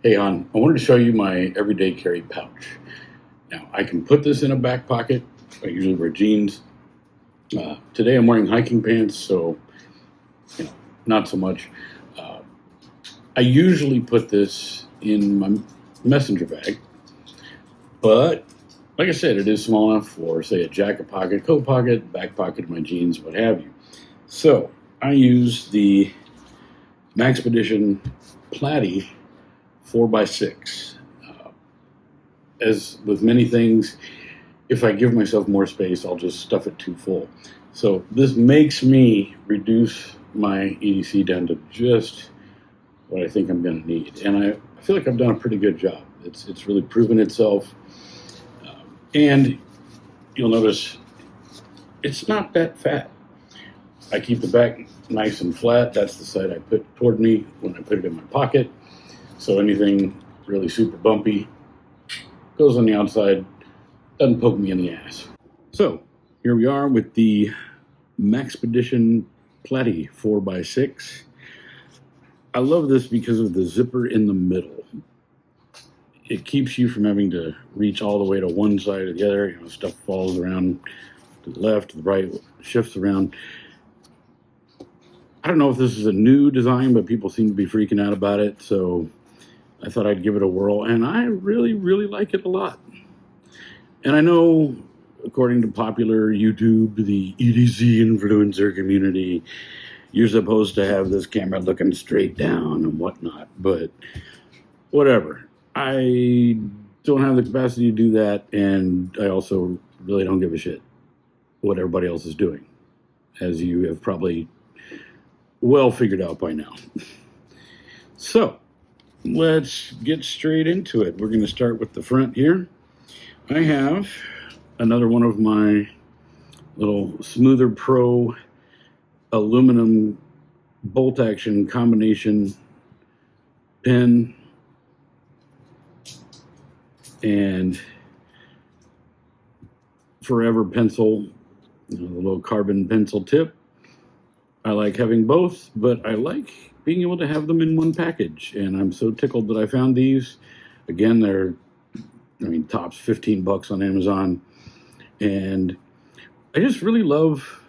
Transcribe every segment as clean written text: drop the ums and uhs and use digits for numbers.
Hey hon, I wanted to show you my everyday carry pouch. Now I can put this in a back pocket. I usually wear jeans. Today I'm wearing hiking pants, so not so much. Uh, I usually put this in my messenger bag, but like I said, it is small enough for, say, a jacket pocket, coat pocket, back pocket of my jeans, what have you. So I use the Maxpedition Platy 4x6. As with many things, if I give myself more space, I'll just stuff it too full. So this makes me reduce my EDC down to just what I think I'm going to need. And I feel like I've done a pretty good job. It's really proven itself. And you'll notice it's not that fat. I keep the back nice and flat. That's the side I put toward me when I put it in my pocket. So anything really super bumpy goes on the outside, doesn't poke me in the ass. So here we are with the Maxpedition Platy 4x6. I love this because of the zipper in the middle. It keeps you from having to reach all the way to one side or the other. Stuff falls around to the left, to the right, shifts around. I don't know if this is a new design, but people seem to be freaking out about it, so I thought I'd give it a whirl, and I really, really like it a lot. And I know, according to popular YouTube, the EDC influencer community, you're supposed to have this camera looking straight down and whatnot, but whatever. I don't have the capacity to do that, and I also really don't give a shit what everybody else is doing, as you have probably well figured out by now. So let's get straight into it. We're going to start with the front here. I have another one of my little Smoother Pro aluminum bolt action combination pen and Forever pencil, a little carbon pencil tip. I like having both, but I like being able to have them in one package, and I'm so tickled that I found these. Again, they're, tops $15 on Amazon, and I just really love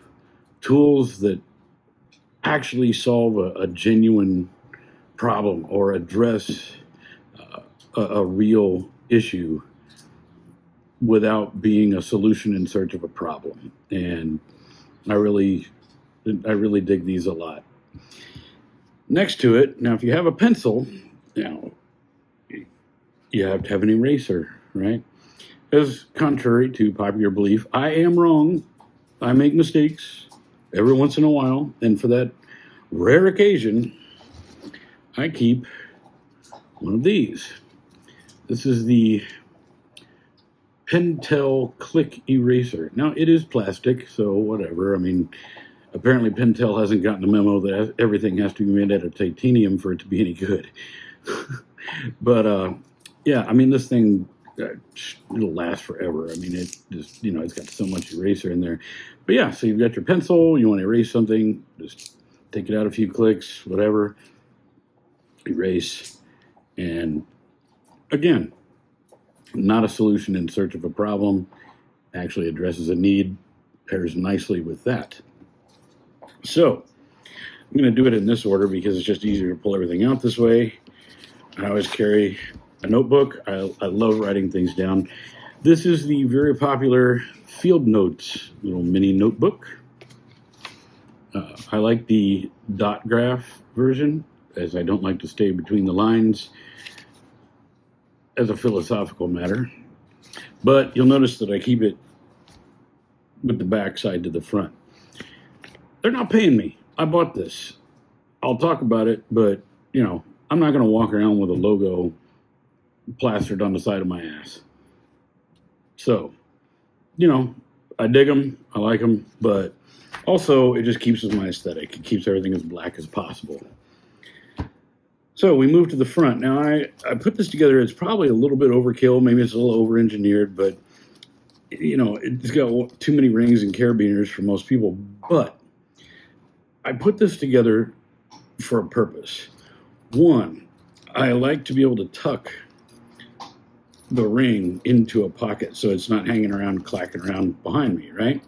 tools that actually solve a genuine problem or address a real issue without being a solution in search of a problem. And I really dig these a lot. Next to it, now if you have a pencil, you have to have an eraser, right? As contrary to popular belief, I am wrong. I make mistakes every once in a while, and for that rare occasion, I keep one of these. This is the Pentel Click Eraser. Now, it is plastic, so whatever. Apparently Pentel hasn't gotten the memo that everything has to be made out of titanium for it to be any good. But, this thing, it'll last forever. It just, it's got so much eraser in there. But yeah, so you've got your pencil, you want to erase something, just take it out a few clicks, whatever, erase. And again, not a solution in search of a problem, actually addresses a need, pairs nicely with that. So I'm going to do it in this order because it's just easier to pull everything out this way. I always carry a notebook. I love writing things down. This is the very popular Field Notes little mini notebook. I like the dot graph version, as I don't like to stay between the lines as a philosophical matter. But you'll notice that I keep it with the back side to the front. They're not paying me. I bought this. I'll talk about it, but, I'm not going to walk around with a logo plastered on the side of my ass. So, I dig them. I like them, but also it just keeps with my aesthetic. It keeps everything as black as possible. So we move to the front. Now, I put this together. It's probably a little bit overkill. Maybe it's a little over-engineered, but, it's got too many rings and carabiners for most people. But I put this together for a purpose. One, I like to be able to tuck the ring into a pocket so it's not hanging around, clacking around behind me, right?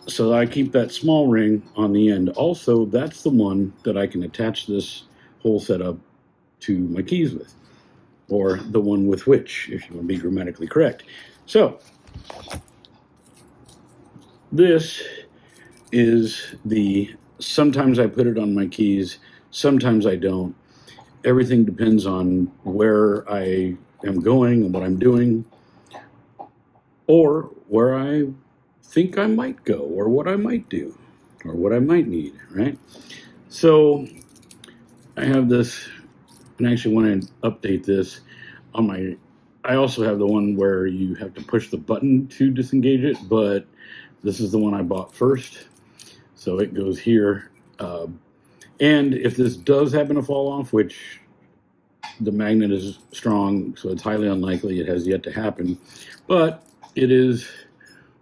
So I keep that small ring on the end. Also, that's the one that I can attach this whole setup to my keys with, or the one with which, if you want to be grammatically correct. So this is sometimes I put it on my keys, sometimes I don't. Everything depends on where I am going and what I'm doing, or where I think I might go, or what I might do, or what I might need, right? So I have this, and I actually want to update this on my, I also have the one where you have to push the button to disengage it, but this is the one I bought first. So it goes here. And if this does happen to fall off, which the magnet is strong, so it's highly unlikely, it has yet to happen, but it is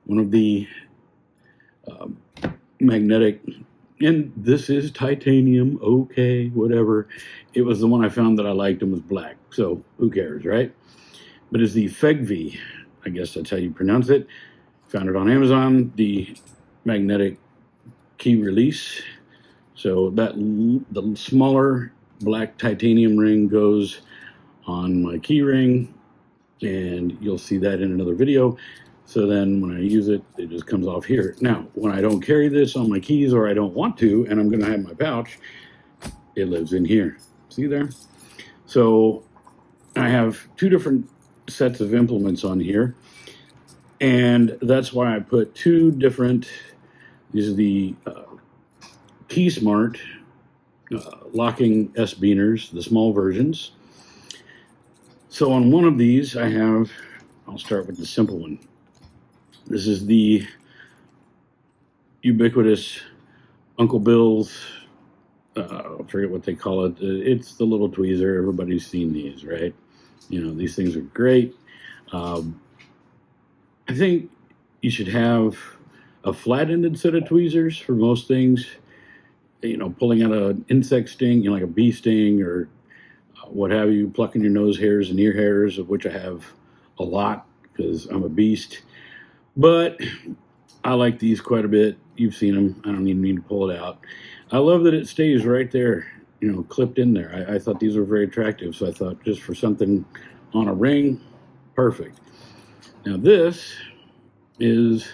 one of the magnetic, and this is titanium, okay, whatever. It was the one I found that I liked and was black, so who cares, right? But it's the FEGV, I guess that's how you pronounce it. Found it on Amazon, the magnetic key release. So that the smaller black titanium ring goes on my key ring, and you'll see that in another video. So then when I use it, it just comes off here. Now, when I don't carry this on my keys, or I don't want to, and I'm gonna have my pouch, it lives in here. See there? So I have two different sets of implements on here, and that's why I put two different, these are the Key Smart locking S-Beaners, the small versions. So on one of these I have, I'll start with the simple one. This is the ubiquitous Uncle Bill's, I forget what they call it. It's the little tweezer. Everybody's seen these, right? You know, these things are great. I think you should have a flat-ended set of tweezers for most things. You know, pulling out an insect sting, you know, like a bee sting or what have you, plucking your nose hairs and ear hairs, of which I have a lot because I'm a beast. But I like these quite a bit. You've seen them. I don't even need to pull it out. I love that it stays right there, you know, clipped in there. I thought these were very attractive, so I thought just for something on a ring, perfect. Now this is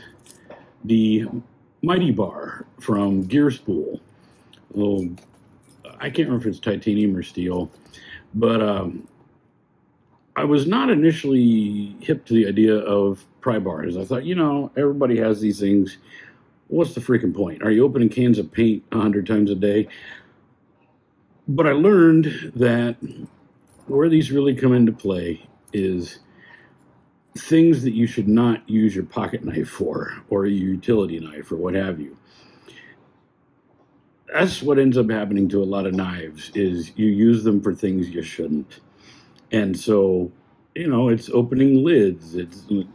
the Mighty Bar from Gear Spool. Well, I can't remember if it's titanium or steel, but I was not initially hip to the idea of pry bars. I thought, you know, everybody has these things. What's the freaking point? Are you opening cans of paint 100 times a day? But I learned that where these really come into play is things that you should not use your pocket knife for, or your utility knife, or what have you. That's what ends up happening to a lot of knives, is you use them for things you shouldn't. And so, you know, it's opening lids, it's, you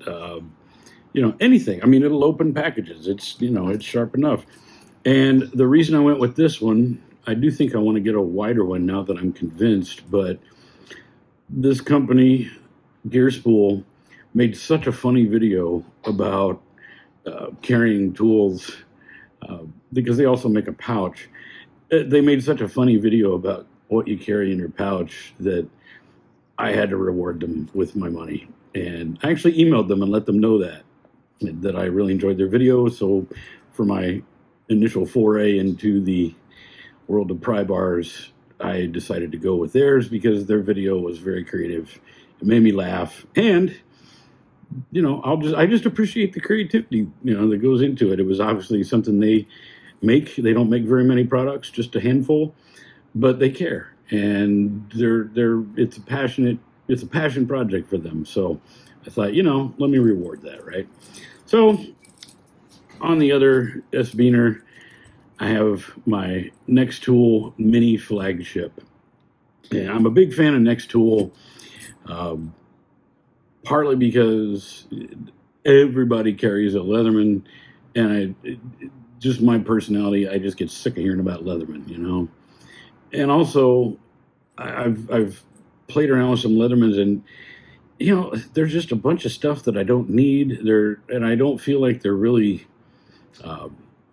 know, anything. I mean, it'll open packages. It's, you know, it's sharp enough. And the reason I went with this one, I do think I want to get a wider one now that I'm convinced, but this company, Gear Spool, made such a funny video about carrying tools, because they also make a pouch. They made such a funny video about what you carry in your pouch that I had to reward them with my money. And I actually emailed them and let them know that I really enjoyed their video. So for my initial foray into the world of pry bars, I decided to go with theirs because their video was very creative. It made me laugh. And you know, I just appreciate the creativity, you know, that goes into it. It was obviously something they make. They don't make very many products, just a handful, but they care, and it's a passion project for them. So I thought, you know, let me reward that, right? So on the other S-Beaner, I have my Next Tool mini flagship, and I'm a big fan of Next Tool. Partly because everybody carries a Leatherman, and just my personality, I just get sick of hearing about Leatherman, you know. And also, I've played around with some Leathermans, and there's just a bunch of stuff that I don't need. And I don't feel like they're really.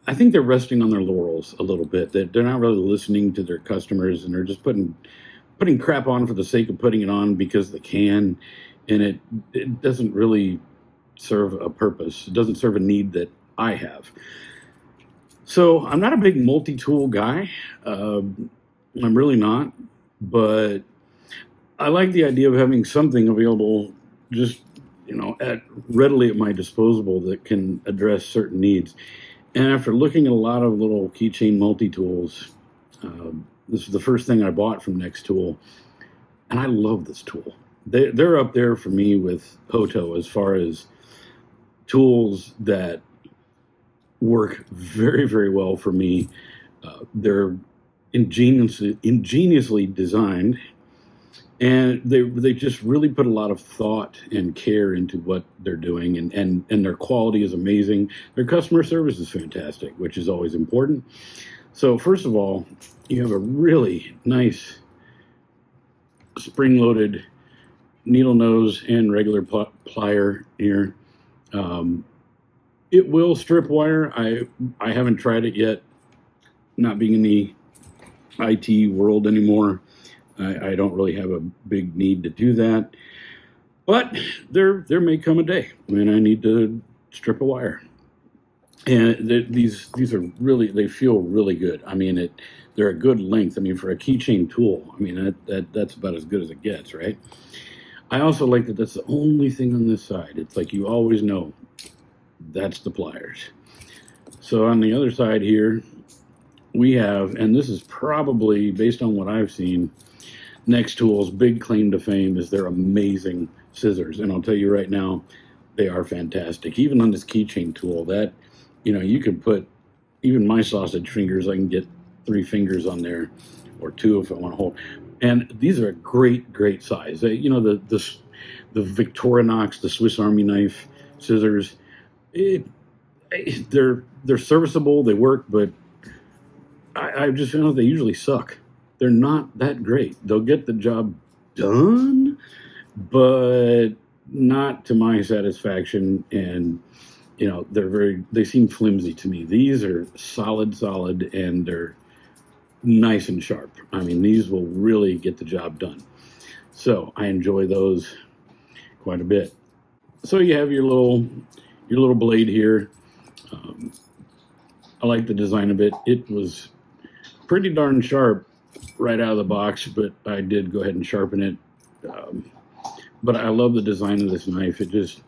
I think they're resting on their laurels a little bit. That they're not really listening to their customers, and they're just putting crap on for the sake of putting it on because they can, and it doesn't really serve a purpose. It doesn't serve a need that I have. So I'm not a big multi-tool guy. I'm really not, but I like the idea of having something available just readily at my disposal that can address certain needs. And after looking at a lot of little keychain multi-tools, this is the first thing I bought from Nextool, and I love this tool. They're up there for me with Hoto as far as tools that work very, very well for me. They're ingeniously designed, and they just really put a lot of thought and care into what they're doing, and their quality is amazing. Their customer service is fantastic, which is always important. So first of all, you have a really nice spring-loaded needle nose and regular plier here. It will strip wire. I haven't tried it yet. Not being in the IT world anymore, I don't really have a big need to do that. But there may come a day when I need to strip a wire. And these are really, they feel really good. I mean, they're a good length. I mean, for a keychain tool, I mean, that's about as good as it gets, right? I also like that that's the only thing on this side. It's like you always know that's the pliers. So on the other side here, we have, and this is probably, based on what I've seen, Nextool's big claim to fame is their amazing scissors. And I'll tell you right now, they are fantastic. Even on this keychain tool, that, you can put, even my sausage fingers, I can get 3 fingers on there, or 2 if I want to hold. And these are a great, great size. The Victorinox, the Swiss Army knife scissors, they're serviceable, they work, but I just found they usually suck. They're not that great. They'll get the job done, but not to my satisfaction. And they seem flimsy to me. These are solid, and they're nice and sharp. I mean, these will really get the job done. So I enjoy those quite a bit. So you have your little blade here. I like the design of it. It was pretty darn sharp right out of the box, but I did go ahead and sharpen it. But I love the design of this knife. It just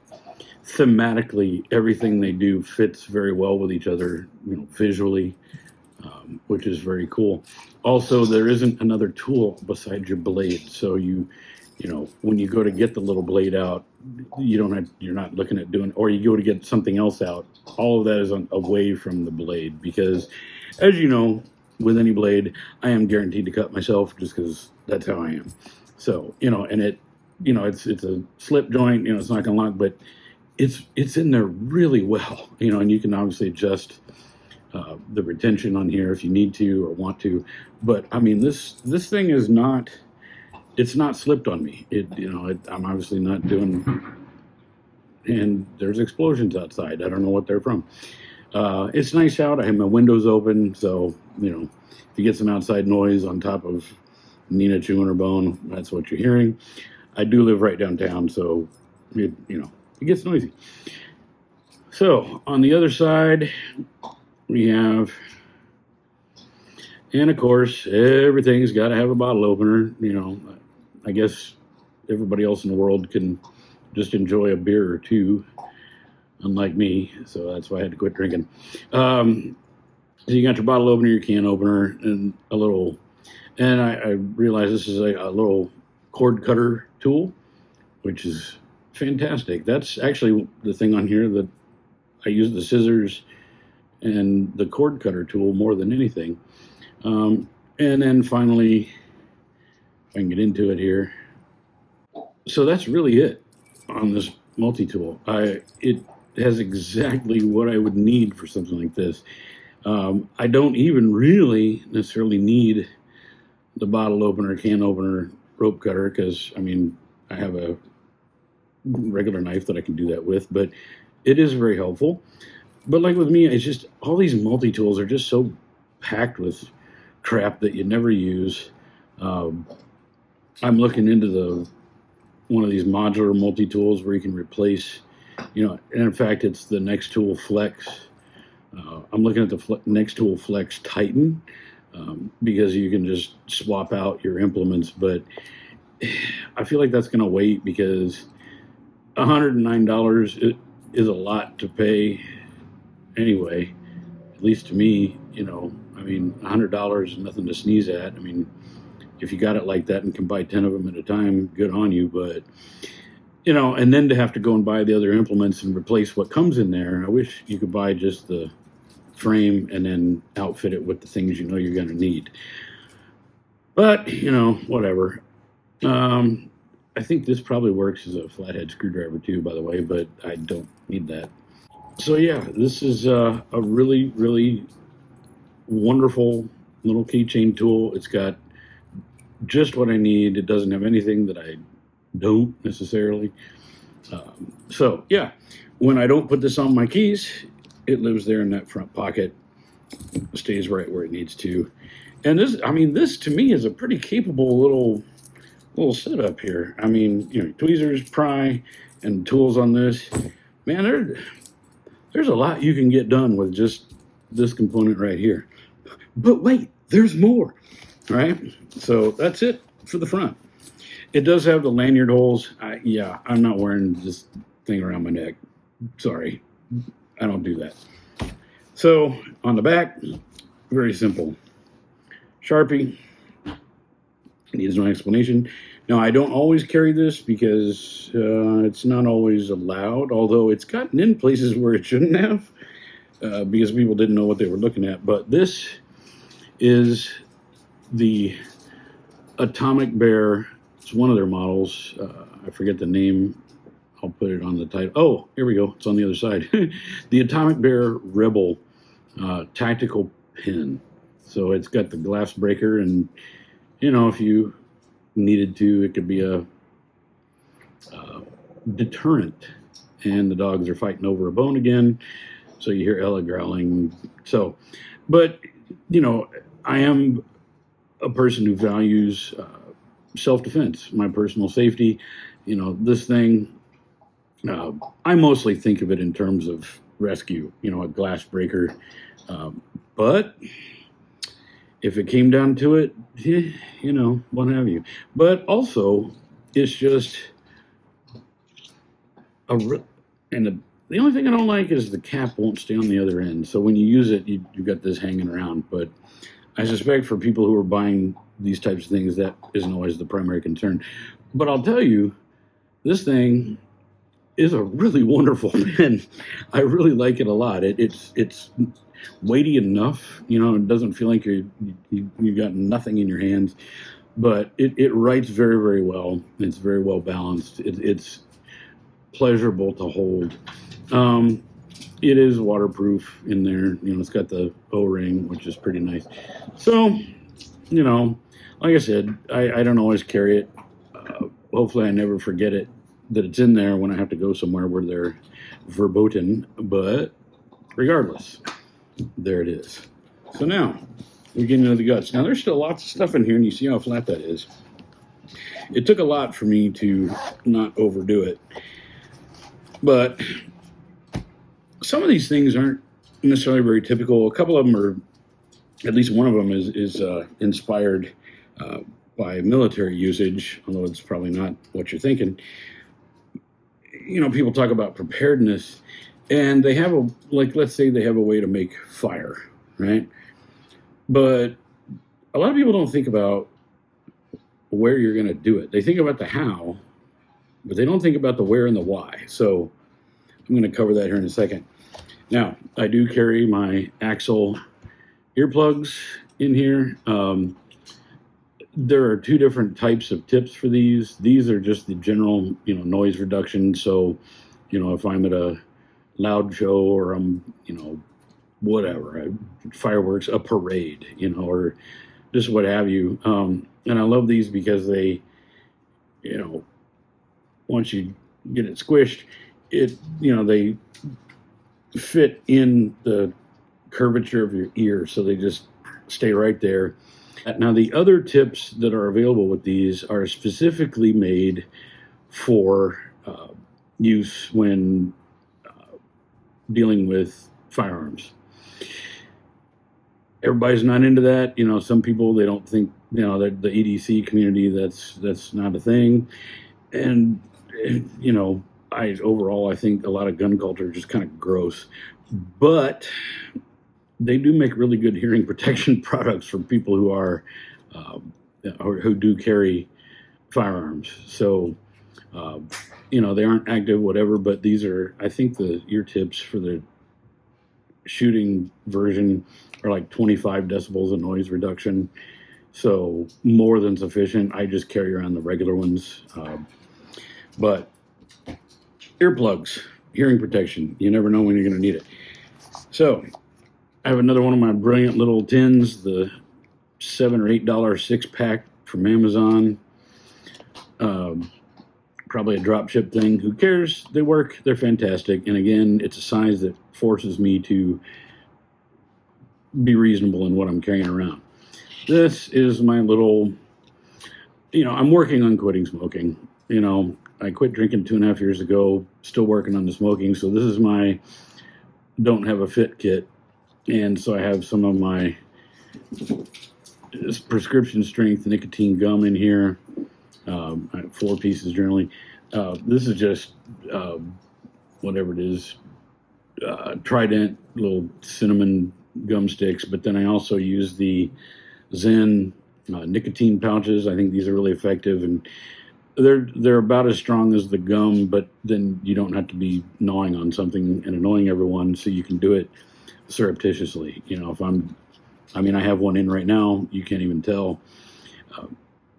thematically, everything they do fits very well with each other, visually, which is very cool. Also, there isn't another tool besides your blade, so when you go to get the little blade out, you're not looking at doing, or you go to get something else out. All of that is away from the blade, because, as you know, with any blade, I am guaranteed to cut myself just because that's how I am. So, and it's a slip joint, it's not going to lock, but it's in there really well, and you can obviously adjust the retention on here if you need to or want to. But I mean, this thing is not, it's not slipped on me. I'm obviously not doing, and there's explosions outside. I don't know what they're from. It's nice out. I have my windows open, so if you get some outside noise on top of Nina chewing her bone, that's what you're hearing. I do live right downtown, so it gets noisy. So on the other side, we have, and of course, everything's got to have a bottle opener. I guess everybody else in the world can just enjoy a beer or two, unlike me, so that's why I had to quit drinking. So you got your bottle opener, your can opener, and a little, and I realize this is a little cord cutter tool, which is fantastic. That's actually the thing on here that I use the scissors and the cord cutter tool more than anything. And then finally, if I can get into it here. So that's really it on this multi-tool. It has exactly what I would need for something like this. I don't even really necessarily need the bottle opener, can opener, rope cutter, because I mean, I have a regular knife that I can do that with, but it is very helpful. But like with me, it's just all these multi-tools are just so packed with crap that you never use. I'm looking into one of these modular multi-tools where you can replace, and in fact, it's the Next Tool Flex. I'm looking at the Next Tool Flex Titan because you can just swap out your implements, but I feel like that's going to wait because $109 is a lot to pay anyway, at least to me. I mean, $100 is nothing to sneeze at. I mean, if you got it like that and can buy 10 of them at a time, good on you. But, and then to have to go and buy the other implements and replace what comes in there, I wish you could buy just the frame and then outfit it with the things you're going to need. But, whatever. I think this probably works as a flathead screwdriver too, by the way, but I don't need that. So yeah, this is a really, really wonderful little keychain tool. It's got just what I need. It doesn't have anything that I don't necessarily. So yeah, when I don't put this on my keys, it lives there in that front pocket, stays right where it needs to. And this to me is a pretty capable little setup here. I mean, tweezers, pry, and tools on this. Man, there's a lot you can get done with just this component right here. But wait, there's more, right? So that's it for the front. It does have the lanyard holes. I'm not wearing this thing around my neck. Sorry, I don't do that. So on the back, very simple. Sharpie, needs no explanation. Now, I don't always carry this because it's not always allowed, although it's gotten in places where it shouldn't have because people didn't know what they were looking at. But this is the Atomic Bear. It's one of their models. I forget the name. I'll put it on the title. Oh, here we go. It's on the other side. The Atomic Bear Rebel tactical pin. So it's got the glass breaker, and if you needed to, it could be a deterrent. And the dogs are fighting over a bone again, so you hear Ella growling. So, but I am a person who values self-defense, my personal safety. This thing, I mostly think of it in terms of rescue. A glass breaker, but if it came down to it, what have you. But also, it's just the only thing I don't like is the cap won't stay on the other end. So when you use it, you've got this hanging around. But I suspect for people who are buying these types of things, that isn't always the primary concern. But I'll tell you, this thing is a really wonderful pen. I really like it a lot. It's weighty enough, it doesn't feel like you've got nothing in your hands, but it writes very, very well. It's very well balanced. It's pleasurable to hold. It is waterproof in there. It's got the O-ring, which is pretty nice. So, like I said, I don't always carry it. Hopefully I never forget that it's in there when I have to go somewhere where they're verboten, but regardless, there it is. So now we get into the guts. Now there's still lots of stuff in here, and you see how flat that is. It took a lot for me to not overdo it, but some of these things aren't necessarily very typical. A couple of them are, at least one of them is inspired by military usage, although it's probably not what you're thinking. People talk about preparedness, and they have let's say they have a way to make fire, right? But a lot of people don't think about where you're going to do it. They think about the how, but they don't think about the where and the why. So I'm going to cover that here in a second. Now, I do carry my Axle earplugs in here. There are two different types of tips for these. These are just the general, noise reduction. So, if I'm at a loud show or I'm, whatever, fireworks, a parade, or just what have you. And I love these because they, once you get it squished, they fit in the curvature of your ear, so they just stay right there. Now, the other tips that are available with these are specifically made for use when dealing with firearms. Everybody's not into that. Some people, they don't think, that the EDC community, that's not a thing. And, I think a lot of gun culture is just kind of gross. But they do make really good hearing protection products for people who are, or who do carry firearms. So, they aren't active, whatever, but these are, I think the ear tips for the shooting version are like 25 decibels of noise reduction. So more than sufficient. I just carry around the regular ones. But earplugs, hearing protection, you never know when you're going to need it. So I have another one of my brilliant little tins, the $7 or $8 6-pack from Amazon. Probably a drop ship thing. Who cares? They work. They're fantastic. And again, it's a size that forces me to be reasonable in what I'm carrying around. This is my little, I'm working on quitting smoking. I quit drinking 2.5 years ago, still working on the smoking. So this is my don't have a fit kit. And so I have some of my prescription strength nicotine gum in here. I have 4 pieces generally. This is just whatever it is, Trident little cinnamon gum sticks. But then I also use the Zen nicotine pouches. I think these are really effective, and they're about as strong as the gum. But then you don't have to be gnawing on something and annoying everyone, so you can do it surreptitiously. I have one in right now. You can't even tell.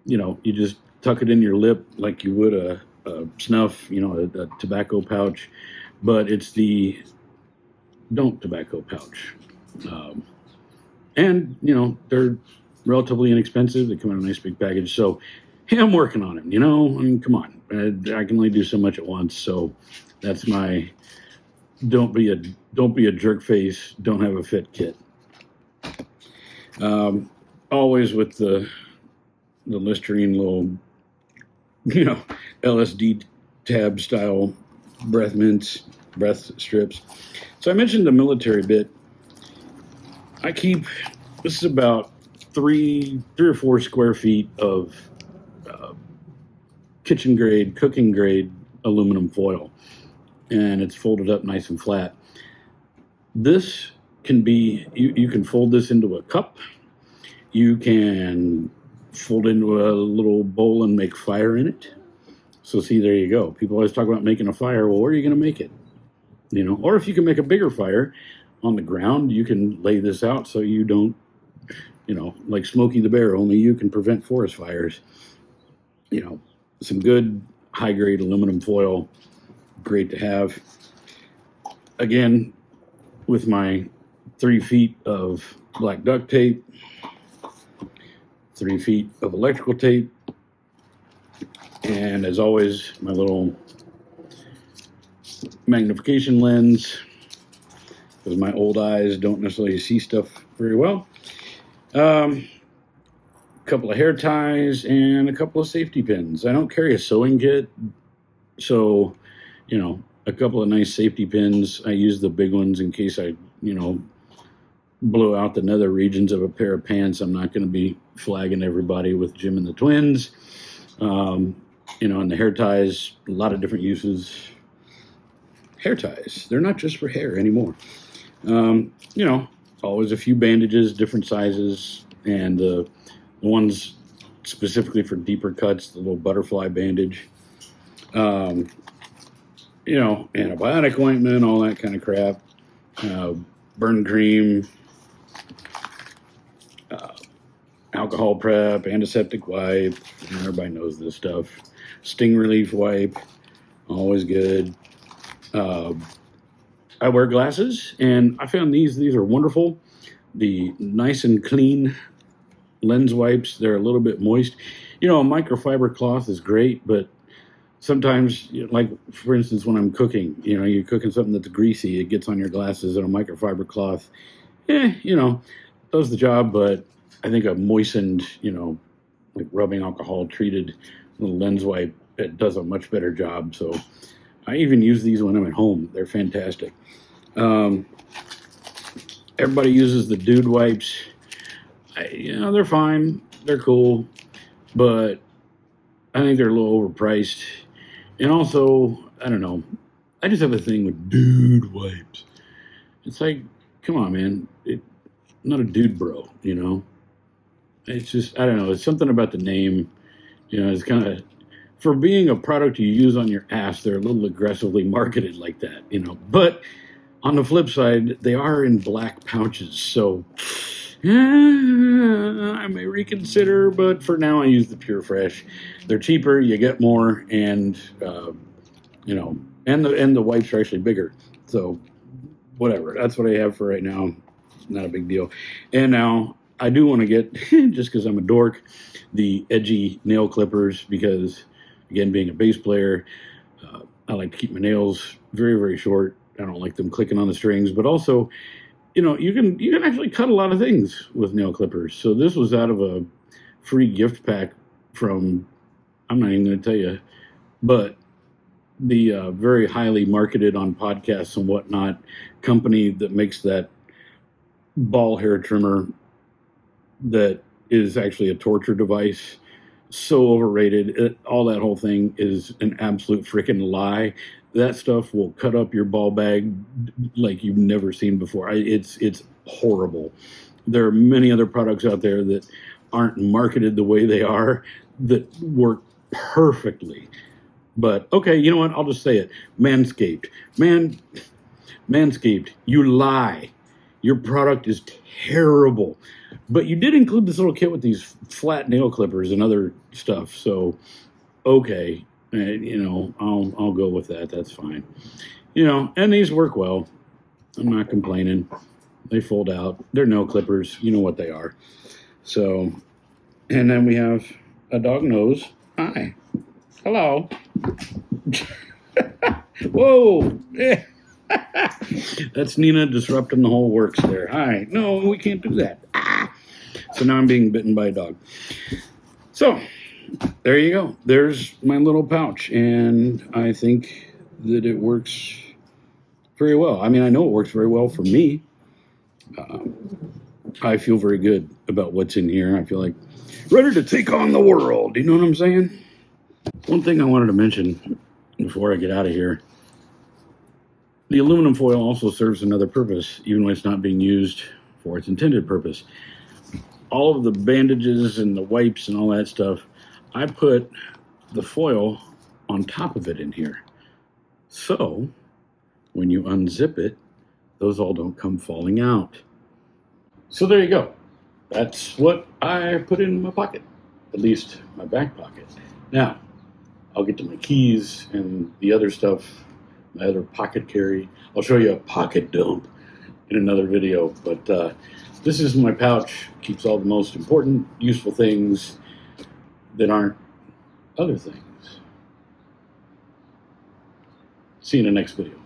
You just tuck it in your lip like you would a snuff, a tobacco pouch, but it's the don't tobacco pouch. And they're relatively inexpensive. They come in a nice big package. So, hey, I'm working on it, come on. I can only do so much at once. So that's my don't be a jerk face, don't have a fit kit. Always with the Listerine little, LSD tab style breath mints, breath strips. So I mentioned the military bit. This is about 3 or 4 square feet of kitchen grade, cooking grade aluminum foil. And it's folded up nice and flat. This can be, you can fold this into a cup. You can fold into a little bowl and make fire in it. So see, there you go. People always talk about making a fire. Well, where are you going to make it? Or if you can make a bigger fire on the ground, you can lay this out so you don't, like Smokey the Bear, only you can prevent forest fires. Some good high-grade aluminum foil, great to have. Again, with my 3 feet of black duct tape, 3 feet of electrical tape, and as always, my little magnification lens, because my old eyes don't necessarily see stuff very well. A couple of hair ties and a couple of safety pins. I don't carry a sewing kit, so a couple of nice safety pins. I use the big ones in case I blow out the nether regions of a pair of pants. I'm not going to be flagging everybody with Jim and the Twins. And the hair ties, a lot of different uses. Hair ties, they're not just for hair anymore. Always a few bandages, different sizes, and the ones specifically for deeper cuts, the little butterfly bandage. Antibiotic ointment, all that kind of crap. Burn cream, alcohol prep, antiseptic wipe. Everybody knows this stuff. Sting relief wipe, always good. I wear glasses, and I found these are wonderful. The nice and clean lens wipes, they're a little bit moist. You know, a microfiber cloth is great, but sometimes, like for instance, when I'm cooking, you know, you're cooking something that's greasy, it gets on your glasses, and a microfiber cloth, you know, does the job, but I think a moistened, you know, like rubbing alcohol treated little lens wipe, it does a much better job. So I even use these when I'm at home. They're fantastic. Everybody uses the dude wipes. You know, they're fine. They're cool. But I think they're a little overpriced. And also, I don't know. I just have a thing with dude wipes. It's like, come on, man. I'm not a dude bro, you know? It's just, I don't know. It's something about the name. You know, it's kind of, for being a product you use on your ass, they're a little aggressively marketed like that, you know? But on the flip side, they are in black pouches. So I may reconsider, but for now I use the Pure Fresh. They're cheaper, you get more, and you know, and the wipes are actually bigger. So whatever, that's what I have for right now. Not a big deal. And now I do want to get, just because I'm a dork, the edgy nail clippers, because again, being a bass player, I like to keep my nails very, very short. I don't like them clicking on the strings, but also, you know, you can actually cut a lot of things with nail clippers. So this was out of a free gift pack from, I'm not even going to tell you, but the very highly marketed on podcasts and whatnot company that makes that ball hair trimmer that is actually a torture device. So overrated. All that whole thing is an absolute freaking lie. That stuff will cut up your ball bag like you've never seen before. It's horrible. There are many other products out there that aren't marketed the way they are that work perfectly. But okay, you know what? I'll just say it. Manscaped. Manscaped, you lie. Your product is terrible. But you did include this little kit with these flat nail clippers and other stuff. So, okay, you know, I'll go with that. That's fine. You know, and these work well. I'm not complaining. They fold out. They're nail clippers. You know what they are. So, and then we have a dog nose. Hi. Hello. Whoa. That's Nina disrupting the whole works there. Hi. No, we can't do that. So now I'm being bitten by a dog. So there you go. There's my little pouch. And I think that it works very well. I mean, I know it works very well for me. I feel very good about what's in here. I feel like ready to take on the world. You know what I'm saying? One thing I wanted to mention before I get out of here. The aluminum foil also serves another purpose, even when it's not being used for its intended purpose. All of the bandages and the wipes and all that stuff, I put the foil on top of it in here. So when you unzip it, those all don't come falling out. So there you go. That's what I put in my pocket, at least my back pocket. Now, I'll get to my keys and the other stuff, my other pocket carry. I'll show you a pocket dump in another video, but this is my pouch. Keeps all the most important, useful things that aren't other things. See you in the next video.